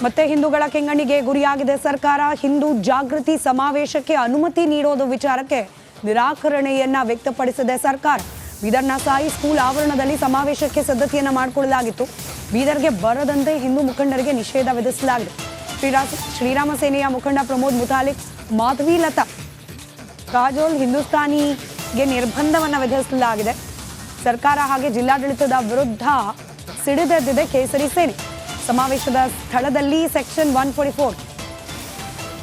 ಮತ್ತೆ ಹಿಂದೂಗಳ ಕೆಂಗಣ್ಣಿಗೆ ಗುರಿಯಾಗಿದೆ ಸರ್ಕಾರ. ಹಿಂದೂ ಜಾಗೃತಿ ಸಮಾವೇಶಕ್ಕೆ ಅನುಮತಿ ನೀಡೋದು ವಿಚಾರಕ್ಕೆ ನಿರಾಕರಣೆಯನ್ನ ವ್ಯಕ್ತಪಡಿಸಿದೆ ಸರ್ಕಾರ. ಬೀದರ್ನ ಸಾಯಿ ಸ್ಕೂಲ್ ಆವರಣದಲ್ಲಿ ಸಮಾವೇಶಕ್ಕೆ ಸಿದ್ಧತೆಯನ್ನ ಮಾಡಿಕೊಳ್ಳಲಾಗಿತ್ತು. ಬೀದರ್ಗೆ ಬರದಂತೆ ಹಿಂದೂ ಮುಖಂಡರಿಗೆ ನಿಷೇಧ ವಿಧಿಸಲಾಗಿದೆ. ಶ್ರೀರಾಮ ಸೇನೆಯ ಮುಖಂಡ ಪ್ರಮೋದ್ ಮುತಾಲಿಕ್, ಮಾಧವಿ ಲತಾ, ಕಾಜೋಲ್ ಹಿಂದೂಸ್ತಾನಿಗೆ ನಿರ್ಬಂಧವನ್ನು ವಿಧಿಸಲಾಗಿದೆ. ಸರ್ಕಾರ ಹಾಗೆ ಜಿಲ್ಲಾಡಳಿತದ ವಿರುದ್ಧ ಸಿಡಿದೆದ್ದಿದೆ ಕೇಸರಿ ಸೇನೆ. ಸಮಾವೇಶದ ಸ್ಥಳದಲ್ಲಿ ಸೆಕ್ಷನ್ 144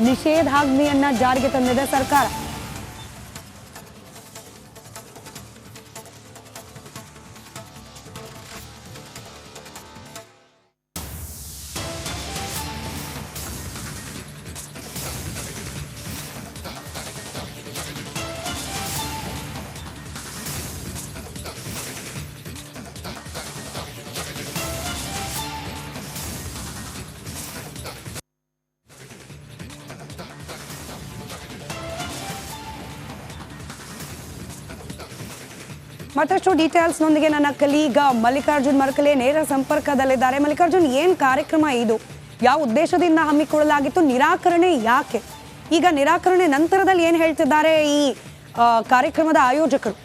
ನಿಷೇಧಾಜ್ಞೆಯನ್ನ ಜಾರಿಗೆ ತಂದಿದೆ ಸರ್ಕಾರ. ಮತ್ತಷ್ಟು ಡೀಟೇಲ್ಸ್ನೊಂದಿಗೆ ನನ್ನ ಕಲೀಗ ಮಲ್ಲಿಕಾರ್ಜುನ್ ಮರ್ಕಲೆ ನೇರ ಸಂಪರ್ಕದಲ್ಲಿದ್ದಾರೆ. ಮಲ್ಲಿಕಾರ್ಜುನ್, ಏನು ಕಾರ್ಯಕ್ರಮ ಇದು? ಯಾವ ಉದ್ದೇಶದಿಂದ ಹಮ್ಮಿಕೊಳ್ಳಲಾಗಿತ್ತು? ನಿರಾಕರಣೆ ಯಾಕೆ? ಈಗ ನಿರಾಕರಣೆ ನಂತರದಲ್ಲಿ ಏನು ಹೇಳ್ತಿದ್ದಾರೆ ಈ ಕಾರ್ಯಕ್ರಮದ ಆಯೋಜಕರು?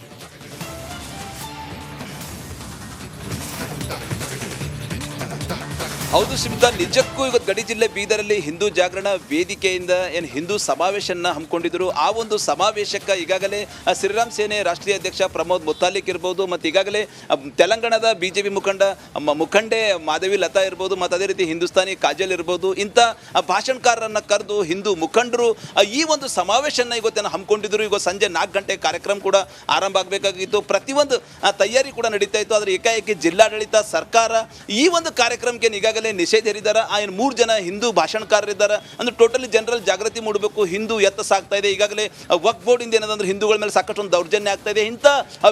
ಹೌದು ಸ್ಮಿತಾ, ನಿಜಕ್ಕೂ ಇವತ್ತು ಗಡಿ ಜಿಲ್ಲೆ ಬೀದರಲ್ಲಿ ಹಿಂದೂ ಜಾಗರಣ ವೇದಿಕೆಯಿಂದ ಏನು ಹಿಂದೂ ಸಮಾವೇಶನ ಹಮ್ಮಿಕೊಂಡಿದ್ರು. ಆ ಒಂದು ಸಮಾವೇಶಕ್ಕೆ ಈಗಾಗಲೇ ಶ್ರೀರಾಮ್ ಸೇನೆ ರಾಷ್ಟ್ರೀಯ ಅಧ್ಯಕ್ಷ ಪ್ರಮೋದ್ ಮುತಾಲಿಕ್ ಇರ್ಬೋದು, ಮತ್ತು ಈಗಾಗಲೇ ತೆಲಂಗಾಣದ BJP ಮುಖಂಡೆ ಮಾಧವಿ ಲತಾ ಇರ್ಬೋದು, ಮತ್ತು ಅದೇ ರೀತಿ ಹಿಂದೂಸ್ತಾನಿ ಕಾಜಲ್ ಇರ್ಬೋದು, ಇಂಥ ಭಾಷಣಕಾರರನ್ನು ಕರೆದು ಹಿಂದೂ ಮುಖಂಡರು ಈ ಒಂದು ಸಮಾವೇಶನ ಇವತ್ತೇನು ಹಮ್ಮಿಕೊಂಡಿದ್ರು. ಈಗ ಸಂಜೆ 4 ಗಂಟೆ ಕಾರ್ಯಕ್ರಮ ಕೂಡ ಆರಂಭ ಆಗಬೇಕಾಗಿತ್ತು. ಪ್ರತಿಯೊಂದು ತಯಾರಿ ಕೂಡ ನಡೀತಾ ಇತ್ತು. ಆದರೆ ಏಕಾಏಕಿ ಜಿಲ್ಲಾಡಳಿತ ಸರ್ಕಾರ ಈ ಒಂದು ಕಾರ್ಯಕ್ರಮಕ್ಕೆ ಈಗಾಗಲೇ ನಿಷೇಧ ಹೇರಿದ್ದಾರೆ. ಆ 3 ಜನ ಹಿಂದೂ ಭಾಷಣಕಾರರಿದ್ದಾರೆ. ಅಂದ್ರೆ ಟೋಟಲಿ ಜನರಲ್ ಜಾಗೃತಿ ಮೂಡಬೇಕು, ಹಿಂದೂ ಎತ್ತ ಸಾಗ್ತಾ ಇದೆ. ಈಗಾಗಲೇ ವಕ್ಫ್ ಬೋರ್ಡಿಂದ ಏನಂದ್ರೆ ಹಿಂದೂಗಳ ಮೇಲೆ ಸಾಕಷ್ಟು ಒಂದು ದೌರ್ಜನ್ಯ ಆಗ್ತಾ ಇದೆ. ಇಂಥ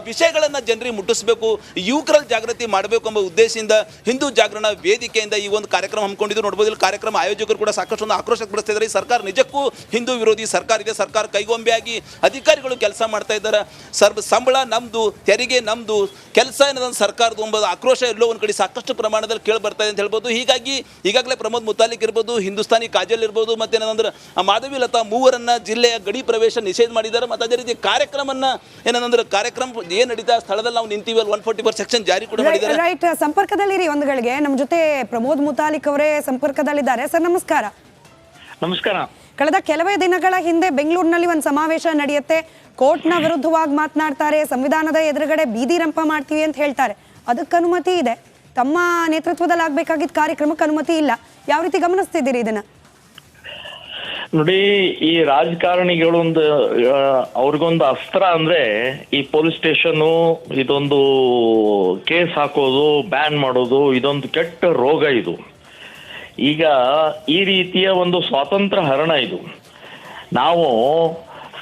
ವಿಷಯಗಳನ್ನು ಜನರಿಗೆ ಮುಟ್ಟಿಸಬೇಕು, ಯುವಕರಲ್ಲಿ ಜಾಗೃತಿ ಮಾಡಬೇಕು ಎಂಬ ಉದ್ದೇಶದಿಂದ ಹಿಂದೂ ಜಾಗರಣ ವೇದಿಕೆಯಿಂದ ಈ ಒಂದು ಕಾರ್ಯಕ್ರಮ ಹಮ್ಮಿಕೊಂಡಿದ್ದು ನೋಡಬಹುದು. ಇಲ್ಲಿ ಕಾರ್ಯಕ್ರಮ ಆಯೋಜಕರು ಕೂಡ ಸಾಕಷ್ಟು ಒಂದು ಆಕ್ರೋಶ ಪಡಿಸ್ತಿದ್ದಾರೆ. ಈ ಸರ್ಕಾರ ನಿಜಕ್ಕೂ ಹಿಂದೂ ವಿರೋಧಿ ಸರ್ಕಾರ ಇದೆ. ಸರ್ಕಾರ ಕೈಗೊಂಬೆಯಾಗಿ ಅಧಿಕಾರಿಗಳು ಕೆಲಸ ಮಾಡ್ತಾ ಇದ್ದಾರೆ. ಸಂಬಳ ನಮ್ದು, ತೆರಿಗೆ ನಮ್ದು, ಕೆಲಸ ಏನದ ಸರ್ಕಾರದ ಎಂಬ ಆಕ್ರೋಶ ಎಲ್ಲೋ ಒಂದು ಕಡೆ ಸಾಕಷ್ಟು ಪ್ರಮಾಣದಲ್ಲಿ ಕೇಳಿ ಬರ್ತಾ ಇದೆ ಅಂತ ಹೇಳ್ಬೋದು. ಹೀಗಾಗಿ ಈಗಾಗಲೇ ಪ್ರಮೋದ್ ಮುತಾಲಿಕ್ ಇರ್ಬೋದು, ಹಿಂದೂಸ್ತಾನಿ ಕಾಜಲ್ ಇರ್ಬೋದು, ಮತ್ತೇನಂದ್ರೆ ಮಾಧವಿ ಲತಾ ಮೂವರನ್ನ ಜಿಲ್ಲೆಯ ಗಡಿ ಪ್ರವೇಶ ನಿಷೇಧ ಮಾಡಿದ್ದಾರೆ. ಮತ್ತು ಅದೇ ರೀತಿ ಕಾರ್ಯಕ್ರಮನ ಏನಂದ್ರೆ ಕಾರ್ಯಕ್ರಮ ಏನು ನಡೀತಾ ಸ್ಥಳದಲ್ಲಿ ನಾವು ನಿಂತೀವಿ, 144 ಸೆಕ್ಷನ್ ಜಾರಿ ಕೂಡ ಮಾಡಿದ್ದಾರೆ. ರೈಟ್, ಸಂಪರ್ಕದಲ್ಲಿರಿ ಒಂದು ಗಳಿಗೆ. ನಮ್ಮ ಜೊತೆ ಪ್ರಮೋದ್ ಮುತಾಲಿಕ್ ಅವರೇ ಸಂಪರ್ಕದಲ್ಲಿದ್ದಾರೆ. ಸರ್ ನಮಸ್ಕಾರ. ನಮಸ್ಕಾರ. ಕಳೆದ ಕೆಲವೇ ದಿನಗಳ ಹಿಂದೆ ಬೆಂಗಳೂರಿನಲ್ಲಿ ಒಂದು ಸಮಾವೇಶ ನಡೆಯುತ್ತೆ. ಕೋರ್ಟ್ನ ವಿರುದ್ಧವಾಗಿ ಮಾತನಾಡ್ತಾರೆ, ಸಂವಿಧಾನದ ಎದುರುಗಡೆ ಬೀದಿ ರಂಪ ಮಾಡ್ತೀವಿ ಅಂತ ಹೇಳ್ತಾರೆ. ಅದಕ್ಕೆ ಅನುಮತಿ ಇದೆ, ತಮ್ಮ ನೇತೃತ್ವದಲ್ಲಿ ಆಗ್ಬೇಕಾಗಿದ್ದ ಕಾರ್ಯಕ್ರಮಕ್ಕೆ ಅನುಮತಿ ಇಲ್ಲ. ಯಾವ ರೀತಿ ಗಮನಿಸ್ತಿದ್ದೀರಿ ಇದನ್ನ? ನೋಡಿ, ಈ ರಾಜಕಾರಣಿಗಳೊಂದು ಅವ್ರಿಗೊಂದು ಅಸ್ತ್ರ ಅಂದ್ರೆ ಈ ಪೊಲೀಸ್ ಸ್ಟೇಷನ್, ಇದೊಂದು ಕೇಸ್ ಹಾಕೋದು, ಬ್ಯಾನ್ ಮಾಡೋದು, ಇದೊಂದು ಕೆಟ್ಟ ರೋಗ ಇದು. ಈಗ ಈ ರೀತಿಯ ಒಂದು ಸ್ವಾತಂತ್ರ್ಯ ಹರಣ ಇದು. ನಾವು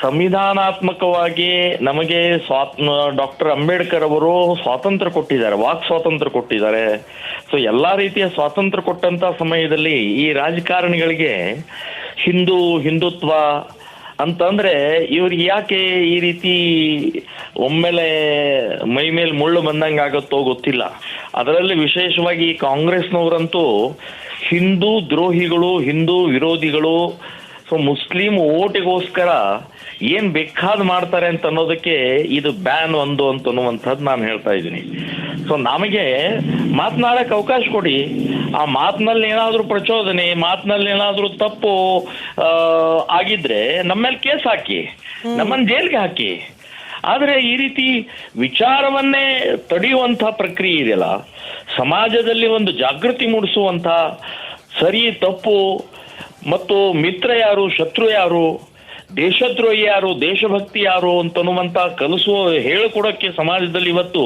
ಸಂವಿಧಾನಾತ್ಮಕವಾಗಿ ನಮಗೆ ಡಾಕ್ಟರ್ ಅಂಬೇಡ್ಕರ್ ಅವರು ಸ್ವಾತಂತ್ರ್ಯ ಕೊಟ್ಟಿದ್ದಾರೆ, ವಾಕ್ ಸ್ವಾತಂತ್ರ್ಯ ಕೊಟ್ಟಿದ್ದಾರೆ. ಸೊ ಎಲ್ಲಾ ರೀತಿಯ ಸ್ವಾತಂತ್ರ್ಯ ಕೊಟ್ಟಂತ ಸಮಯದಲ್ಲಿ ಈ ರಾಜಕಾರಣಿಗಳಿಗೆ ಹಿಂದುತ್ವ ಅಂತಂದ್ರೆ ಇವ್ರಿಗೆ ಯಾಕೆ ಈ ರೀತಿ ಒಮ್ಮೆಲೆ ಮೈ ಮೇಲೆ ಮುಳ್ಳು ಬಂದಂಗೆ ಆಗುತ್ತೋ ಗೊತ್ತಿಲ್ಲ. ಅದರಲ್ಲಿ ವಿಶೇಷವಾಗಿ ಕಾಂಗ್ರೆಸ್ನವರಂತೂ ಹಿಂದೂ ದ್ರೋಹಿಗಳು, ಹಿಂದೂ ವಿರೋಧಿಗಳು, ಸೊ ಮುಸ್ಲಿಂ ಓಟಿಗೋಸ್ಕರ ಏನ್ ಬೇಕಾದ್ ಮಾಡ್ತಾರೆ ಅಂತ ಅನ್ನೋದಕ್ಕೆ ಇದು ಬ್ಯಾನ್ ಒಂದು ಅಂತನ್ನುವಂಥದ್ದು ನಾನು ಹೇಳ್ತಾ ಇದ್ದೀನಿ. ಸೊ ನಮಗೆ ಮಾತನಾಡಕ್ಕೆ ಅವಕಾಶ ಕೊಡಿ. ಆ ಮಾತಿನಲ್ಲಿ ಏನಾದ್ರೂ ಪ್ರಚೋದನೆ, ಮಾತಿನಲ್ಲಿ ಏನಾದ್ರೂ ತಪ್ಪು ಆಗಿದ್ರೆ ನಮ್ಮ ಮೇಲೆ ಕೇಸ್ ಹಾಕಿ, ನಮ್ಮನ್ನ ಜೈಲ್ಗೆ ಹಾಕಿ. ಆದ್ರೆ ಈ ರೀತಿ ವಿಚಾರವನ್ನೇ ತಡೆಯುವಂತ ಪ್ರಕ್ರಿಯೆ ಇದೆಯಲ್ಲ, ಸಮಾಜದಲ್ಲಿ ಒಂದು ಜಾಗೃತಿ ಮೂಡಿಸುವಂತ ಸರಿ ತಪ್ಪು ಮತ್ತು ಮಿತ್ರ ಯಾರು, ಶತ್ರು ಯಾರು, ದೇಶದ್ರೋಹಿ ಯಾರು, ದೇಶಭಕ್ತಿ ಯಾರು ಅಂತನ್ನುವಂತ ಕಲಿಸುವ ಹೇಳಿಕೊಡೋಕ್ಕೆ ಸಮಾಜದಲ್ಲಿ ಇವತ್ತು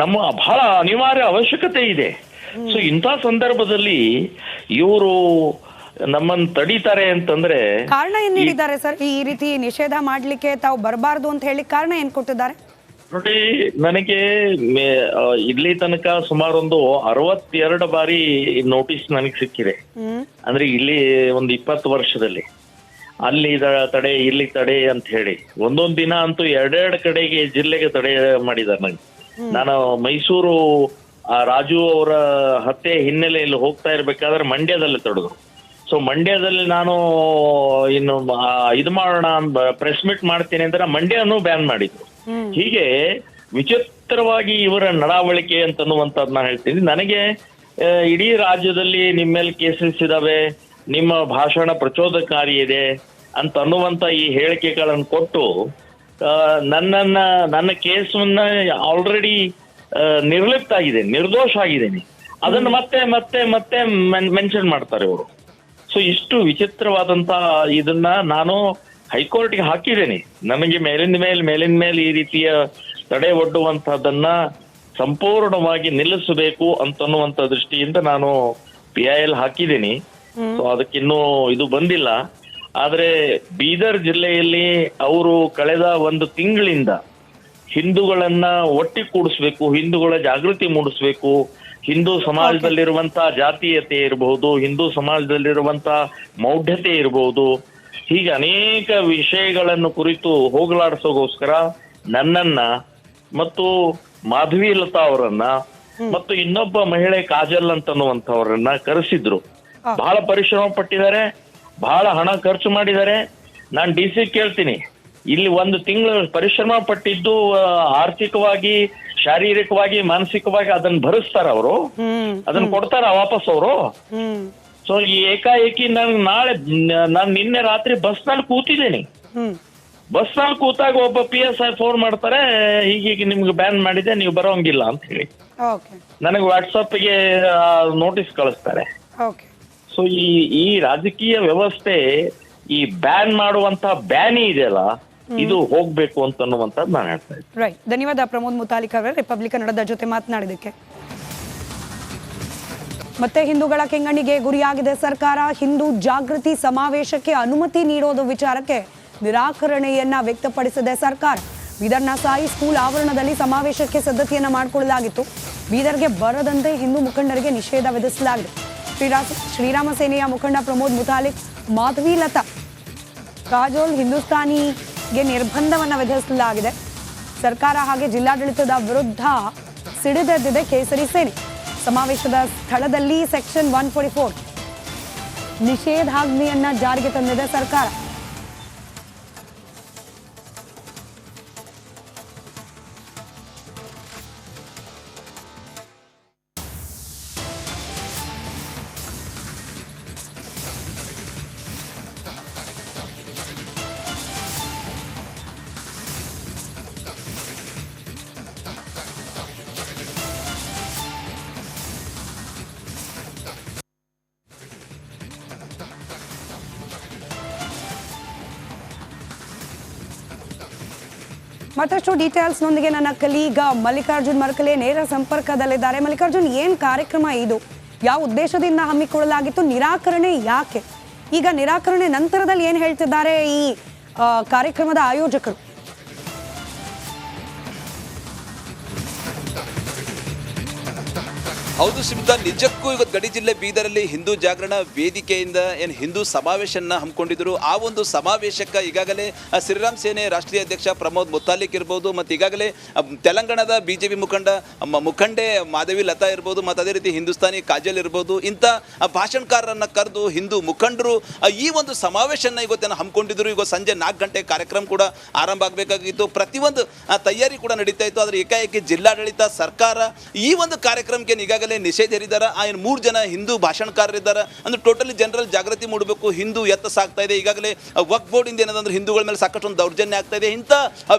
ನಮ್ಮ ಬಹಳ ಅನಿವಾರ್ಯ ಅವಶ್ಯಕತೆ ಇದೆ. ಸೊ ಇಂಥ ಸಂದರ್ಭದಲ್ಲಿ ಇವರು ನಮ್ಮನ್ನು ತಡೀತಾರೆ ಅಂತಂದ್ರೆ ಕಾರಣ ಏನ್ ನೀಡಿದ್ದಾರೆ ಸರ್? ಈ ರೀತಿ ನಿಷೇಧ ಮಾಡ್ಲಿಕ್ಕೆ ತಾವು ಬರಬಾರ್ದು ಅಂತ ಹೇಳಿ ಕಾರಣ ಏನ್ ಕೊಟ್ಟಿದ್ದಾರೆ? ನೋಡಿ, ನನಗೆ ಇಲ್ಲಿ ತನಕ ಸುಮಾರು ಒಂದು 62 ಬಾರಿ ನೋಟಿಸ್ ನನಗೆ ಸಿಕ್ಕಿದೆ. ಅಂದ್ರೆ ಇಲ್ಲಿ ಒಂದು 20 ವರ್ಷದಲ್ಲಿ ಅಲ್ಲಿ ತಡೆ, ಇಲ್ಲಿ ತಡೆ ಅಂತ ಹೇಳಿ ಒಂದೊಂದ್ ದಿನ ಅಂತೂ 2 ಕಡೆಗೆ ಜಿಲ್ಲೆಗೆ ತಡೆ ಮಾಡಿದ್ದಾರೆ. ನಂಗೆ ನಾನು ಮೈಸೂರು ಆ ರಾಜು ಅವರ ಹತ್ಯೆ ಹಿನ್ನೆಲೆಯಲ್ಲಿ ಹೋಗ್ತಾ ಇರ್ಬೇಕಾದ್ರೆ ಮಂಡ್ಯದಲ್ಲಿ ತಡೆದ್ರು. ಸೊ ಮಂಡ್ಯದಲ್ಲಿ ನಾನು ಇನ್ನು ಇದು ಮಾಡೋಣ ಪ್ರೆಸ್ ಮೀಟ್ ಮಾಡ್ತೀನಿ ಅಂದ್ರೆ ಮಂಡ್ಯನೂ ಬ್ಯಾನ್ ಮಾಡಿದ್ರು. ಹೀಗೆ ವಿಚಿತ್ರವಾಗಿ ಇವರ ನಡಾವಳಿಕೆ ಅಂತನ್ನುವಂಥದ್ದು ನಾನು ಹೇಳ್ತೀನಿ. ನನಗೆ ಇಡೀ ರಾಜ್ಯದಲ್ಲಿ ನಿಮ್ಮ ಮೇಲೆ ಕೇಸಸ್ ಇದಾವೆ, ನಿಮ್ಮ ಭಾಷಣ ಪ್ರಚೋದಕಾರಿ ಇದೆ ಅಂತ ಅನ್ನುವಂತ ಈ ಹೇಳಿಕೆಗಳನ್ನು ಕೊಟ್ಟು ನನ್ನ ಕೇಸನ್ನ ಆಲ್ರೆಡಿ ನಿರ್ಲಿಪ್ತ ಆಗಿದ್ದೇನೆ, ನಿರ್ದೋಷ ಆಗಿದ್ದೇನೆ, ಅದನ್ನು ಮತ್ತೆ ಮತ್ತೆ ಮತ್ತೆ ಮೆನ್ಷನ್ ಮಾಡ್ತಾರೆ ಇವರು. ಸೊ ಇಷ್ಟು ವಿಚಿತ್ರವಾದಂತ ಇದನ್ನ ನಾನು ಹೈಕೋರ್ಟ್ಗೆ ಹಾಕಿದ್ದೇನೆ. ನನಗೆ ಮೇಲಿನ ಮೇಲೆ ಈ ರೀತಿಯ ತಡೆ ಒಡ್ಡುವಂತಹದನ್ನ ಸಂಪೂರ್ಣವಾಗಿ ನಿಲ್ಲಿಸಬೇಕು ಅಂತನ್ನುವಂತ ದೃಷ್ಟಿಯಿಂದ ನಾನು PIL ಹಾಕಿದ್ದೀನಿ. ಸೊ ಅದಕ್ಕಿನ್ನೂ ಇದು ಬಂದಿಲ್ಲ. ಆದ್ರೆ ಬೀದರ್ ಜಿಲ್ಲೆಯಲ್ಲಿ ಅವರು ಕಳೆದ ಒಂದು ತಿಂಗಳಿಂದ ಹಿಂದೂಗಳನ್ನ ಒಟ್ಟಿಗೂಡಿಸ್ಬೇಕು, ಹಿಂದೂಗಳ ಜಾಗೃತಿ ಮೂಡಿಸ್ಬೇಕು, ಹಿಂದೂ ಸಮಾಜದಲ್ಲಿರುವಂತ ಜಾತೀಯತೆ ಇರಬಹುದು, ಹಿಂದೂ ಸಮಾಜದಲ್ಲಿರುವಂತ ಮೌಢ್ಯತೆ ಇರಬಹುದು, ಹೀಗೆ ಅನೇಕ ವಿಷಯಗಳನ್ನು ಕುರಿತು ಹೋಗಲಾಡಿಸೋಗೋಸ್ಕರ ನನ್ನನ್ನ ಮತ್ತು ಮಾಧವಿ ಲತಾ ಅವರನ್ನ ಮತ್ತು ಇನ್ನೊಬ್ಬ ಮಹಿಳೆ ಕಾಜಲ್ ಅಂತನ್ನುವಂಥವ್ರನ್ನ ಕರೆಸಿದ್ರು. ಬಹಳ ಪರಿಶ್ರಮ ಪಟ್ಟಿದ್ದಾರೆ, ಬಹಳ ಹಣ ಖರ್ಚು ಮಾಡಿದ್ದಾರೆ. ನಾನು DC ಕೇಳ್ತೀನಿ, ಇಲ್ಲಿ ಒಂದು ತಿಂಗಳು ಪರಿಶ್ರಮ ಪಟ್ಟಿದ್ದು ಆರ್ಥಿಕವಾಗಿ, ಶಾರೀರಿಕವಾಗಿ, ಮಾನಸಿಕವಾಗಿ ಅದನ್ನ ಭರಿಸ್ತಾರ ಅವರು, ಅದನ್ನ ಕೊಡ್ತಾರ ವಾಪಸ್ ಅವರು. ಸೊ ಈ ಏಕಾಏಕಿ ನಾನು ನಿನ್ನೆ ರಾತ್ರಿ ಬಸ್ನಲ್ಲಿ ಕೂತಿದ್ದೀನಿ. ಬಸ್ನಲ್ಲಿ ಕೂತಾಗ ಒಬ್ಬ PSI ಫೋನ್ ಮಾಡ್ತಾರೆ, ಹೀಗೀಗ ನಿಮ್ಗೆ ಬ್ಯಾನ್ ಮಾಡಿದೆ, ನೀವು ಬರೋಂಗಿಲ್ಲ ಅಂತ ಹೇಳಿ ನನಗೆ ವಾಟ್ಸಪ್ಗೆ ನೋಟಿಸ್ ಕಳಿಸ್ತಾರೆ. ಸೊ ಈ ರಾಜಕೀಯ ವ್ಯವಸ್ಥೆ, ಈ ಬ್ಯಾನ್ ಮಾಡುವಂತ ಬ್ಯಾನಿ ಇದೆಯಲ್ಲ, ಇದು ಹೋಗ್ಬೇಕು ಅಂತನ್ನುವಂಥದ್ದು ನಾನು ಹೇಳ್ತಾ ಇದ್ದೀನಿ. ರೈಟ್, ಧನ್ಯವಾದ ಪ್ರಮೋದ್ ಮುತಾಲಿಕ್ ಅವರೇ ರಿಪಬ್ಲಿಕ್ ಕನ್ನಡದ ಜೊತೆ ಮಾತನಾಡಿದಕ್ಕೆ. ಮತ್ತೆ ಹಿಂದೂಗಳ ಕೆಂಗಣ್ಣಿಗೆ ಗುರಿಯಾಗಿದೆ ಸರ್ಕಾರ. ಹಿಂದೂ ಜಾಗೃತಿ ಸಮಾವೇಶಕ್ಕೆ ಅನುಮತಿ ನೀಡೋದು ವಿಚಾರಕ್ಕೆ ನಿರಾಕರಣೆಯನ್ನ ವ್ಯಕ್ತಪಡಿಸಿದೆ ಸರ್ಕಾರ. ಬೀದರ್ನ ಸಾಯಿ ಸ್ಕೂಲ್ ಆವರಣದಲ್ಲಿ ಸಮಾವೇಶಕ್ಕೆ ಸಿದ್ಧತೆಯನ್ನ ಮಾಡಿಕೊಳ್ಳಲಾಗಿತ್ತು. ಬೀದರ್ಗೆ ಬರದಂತೆ ಹಿಂದೂ ಮುಖಂಡರಿಗೆ ನಿಷೇಧ ವಿಧಿಸಲಾಗಿದೆ. ಶ್ರೀರಾಮ ಸೇನೆಯ ಮುಖಂಡ ಪ್ರಮೋದ್ ಮುತಾಲಿಕ್, ಮಾಧವಿ ಲತಾ, ಕಾಜೋಲ್ ಹಿಂದೂಸ್ತಾನಿಗೆ ನಿರ್ಬಂಧವನ್ನು ವಿಧಿಸಲಾಗಿದೆ. ಸರ್ಕಾರ ಹಾಗೆ ಜಿಲ್ಲಾಡಳಿತದ ವಿರುದ್ಧ ಸಿಡಿದೆದ್ದಿದೆ ಕೇಸರಿ ಸೇನೆ. ಸಮಾವೇಶದ ಸ್ಥಳದಲ್ಲಿ ಸೆಕ್ಷನ್ 144 ನಿಷೇಧಾಜ್ಞೆಯನ್ನ ಜಾರಿಗೆ ತಂದಿದೆ ಸರ್ಕಾರ. ಮತ್ತಷ್ಟು ಡೀಟೇಲ್ಸ್ನೊಂದಿಗೆ ನನ್ನ ಕಲೀಗ ಮಲ್ಲಿಕಾರ್ಜುನ್ ಮರ್ಕಲೆ ನೇರ ಸಂಪರ್ಕದಲ್ಲಿದ್ದಾರೆ. ಮಲ್ಲಿಕಾರ್ಜುನ್, ಏನ್ ಕಾರ್ಯಕ್ರಮ ಇದು? ಯಾವ ಉದ್ದೇಶದಿಂದ ಹಮ್ಮಿಕೊಳ್ಳಲಾಗಿತ್ತು? ನಿರಾಕರಣೆ ಯಾಕೆ? ಈಗ ನಿರಾಕರಣೆ ನಂತರದಲ್ಲಿ ಏನ್ ಹೇಳ್ತಿದ್ದಾರೆ ಈ ಕಾರ್ಯಕ್ರಮದ ಆಯೋಜಕರು? ಹೌದು ಸ್ಮಿತಾ, ನಿಜಕ್ಕೂ ಇವತ್ತು ಗಡಿ ಜಿಲ್ಲೆ ಬೀದರಲ್ಲಿ ಹಿಂದೂ ಜಾಗರಣ ವೇದಿಕೆಯಿಂದ ಏನು ಹಿಂದೂ ಸಮಾವೇಶನ ಹಮ್ಮಿಕೊಂಡಿದ್ರು. ಆ ಒಂದು ಸಮಾವೇಶಕ್ಕೆ ಈಗಾಗಲೇ ಶ್ರೀರಾಮ್ ಸೇನೆ ರಾಷ್ಟ್ರೀಯ ಅಧ್ಯಕ್ಷ ಪ್ರಮೋದ್ ಮುತಾಲಿಕ್ ಇರ್ಬೋದು, ಮತ್ತು ಈಗಾಗಲೇ ತೆಲಂಗಾಣದ BJP ಮುಖಂಡೆ ಮಾಧವಿ ಲತಾ ಇರ್ಬೋದು, ಮತ್ತು ಅದೇ ರೀತಿ ಹಿಂದೂಸ್ತಾನಿ ಕಾಜಲ್ ಇರ್ಬೋದು, ಇಂಥ ಭಾಷಣಕಾರರನ್ನು ಕರೆದು ಹಿಂದೂ ಮುಖಂಡರು ಈ ಒಂದು ಸಮಾವೇಶನ ಇವತ್ತೇನು ಹಮ್ಮಿಕೊಂಡಿದ್ರು. ಈಗ ಸಂಜೆ 4 ಗಂಟೆ ಕಾರ್ಯಕ್ರಮ ಕೂಡ ಆರಂಭ ಆಗಬೇಕಾಗಿತ್ತು. ಪ್ರತಿಯೊಂದು ತಯಾರಿ ಕೂಡ ನಡೀತಾ ಇತ್ತು. ಆದರೆ ಏಕಾಏಕಿ ಜಿಲ್ಲಾಡಳಿತ, ಸರ್ಕಾರ ಈ ಒಂದು ಕಾರ್ಯಕ್ರಮಕ್ಕೆ ಈಗಾಗಲೇ ನಿಷೇಧ ಹೇರಿದ್ದಾರೆ. ಆ 3 ಜನ ಹಿಂದೂ ಭಾಷಣಕಾರರಿದ್ದಾರೆ. ಅಂದ್ರೆ ಟೋಟಲಿ ಜನರಲ್ ಜಾಗೃತಿ ಮೂಡಬೇಕು, ಹಿಂದೂ ಎತ್ತ ಸಾಗ್ತಾ ಇದೆ. ಈಗಾಗಲೇ ವಕ್ಫ್ ಬೋರ್ಡ್ ಇಂದ ಏನಂದ್ರೆ ಹಿಂದೂಗಳ ಮೇಲೆ ಸಾಕಷ್ಟು ಒಂದು ದೌರ್ಜನ್ಯ ಆಗ್ತಾ ಇದೆ. ಇಂಥ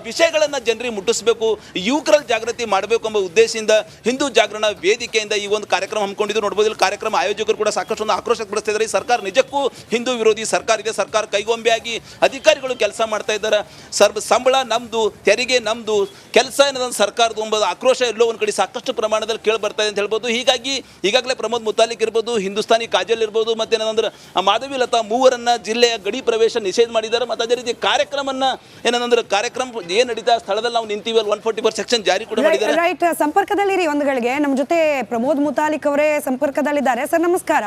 ವಿಷಯಗಳನ್ನ ಜನರಿಗೆ ಮುಟ್ಟಿಸಬೇಕು, ಯುವಕರಲ್ಲಿ ಜಾಗೃತಿ ಮಾಡಬೇಕು ಎಂಬ ಉದ್ದೇಶದಿಂದ ಹಿಂದೂ ಜಾಗರಣ ವೇದಿಕೆಯಿಂದ ಈ ಒಂದು ಕಾರ್ಯಕ್ರಮ ಹಮ್ಮಿಕೊಂಡಿದ್ದು ನೋಡಬಹುದು. ಇಲ್ಲಿ ಕಾರ್ಯಕ್ರಮ ಆಯೋಜಕರು ಕೂಡ ಸಾಕಷ್ಟು ಒಂದು ಆಕ್ರೋಶ ಪಡಿಸ್ತಿದ್ದಾರೆ. ಸರ್ಕಾರ ನಿಜಕ್ಕೂ ಹಿಂದೂ ವಿರೋಧಿ ಸರ್ಕಾರ ಇದೆ. ಸರ್ಕಾರ ಕೈಗೊಂಬೆಯಾಗಿ ಅಧಿಕಾರಿಗಳು ಕೆಲಸ ಮಾಡ್ತಾ ಇದ್ದಾರೆ. ಸಂಬಳ ನಮ್ದು, ತೆರಿಗೆ ನಮ್ದು, ಕೆಲಸ ಏನದಂದ್ರೆ ಸರ್ಕಾರದ ಎಂಬುದು ಆಕ್ರೋಶ ಎಲ್ಲೋ ಒಂದು ಕಡೆ ಸಾಕಷ್ಟು ಪ್ರಮಾಣದಲ್ಲಿ ಕೇಳಿ ಬರ್ತಾ ಇದೆ ಅಂತ ಹೇಳ್ಬೋದು. ಹೀಗಾಗಿ ಈಗಾಗಲೇ ಪ್ರಮೋದ್ ಮುತಾಲಿಕ್ ಇರ್ಬೋದು, ಹಿಂದೂಸ್ತಾನಿ ಕಾಜಲ್ ಇರ್ಬೋದು, ಮತ್ತೇನಂದ್ರೆ ಮಾಧವಿ ಲತಾ ಮೂವರನ್ನ ಜಿಲ್ಲೆಯ ಗಡಿ ಪ್ರವೇಶ ನಿಷೇಧ ಮಾಡಿದ್ದಾರೆ. ಮತ್ತು ಅದೇ ರೀತಿ ಕಾರ್ಯಕ್ರಮನ ಏನಂದ್ರೆ ಕಾರ್ಯಕ್ರಮ ಏನ್ ನಡೀತಾ ಸ್ಥಳದಲ್ಲಿ ನಾವು ನಿಂತೀವಿ, 144 ಸೆಕ್ಷನ್ ಜಾರಿ ಕೂಡ ಮಾಡಿದ್ದಾರೆ. ರೈಟ್, ಸಂಪರ್ಕದಲ್ಲಿರಿ ಒಂದುಗಳಿಗೆ. ನಮ್ಮ ಜೊತೆ ಪ್ರಮೋದ್ ಮುತಾಲಿಕ್ ಅವರೇ ಸಂಪರ್ಕದಲ್ಲಿದ್ದಾರೆ. ಸರ್ ನಮಸ್ಕಾರ.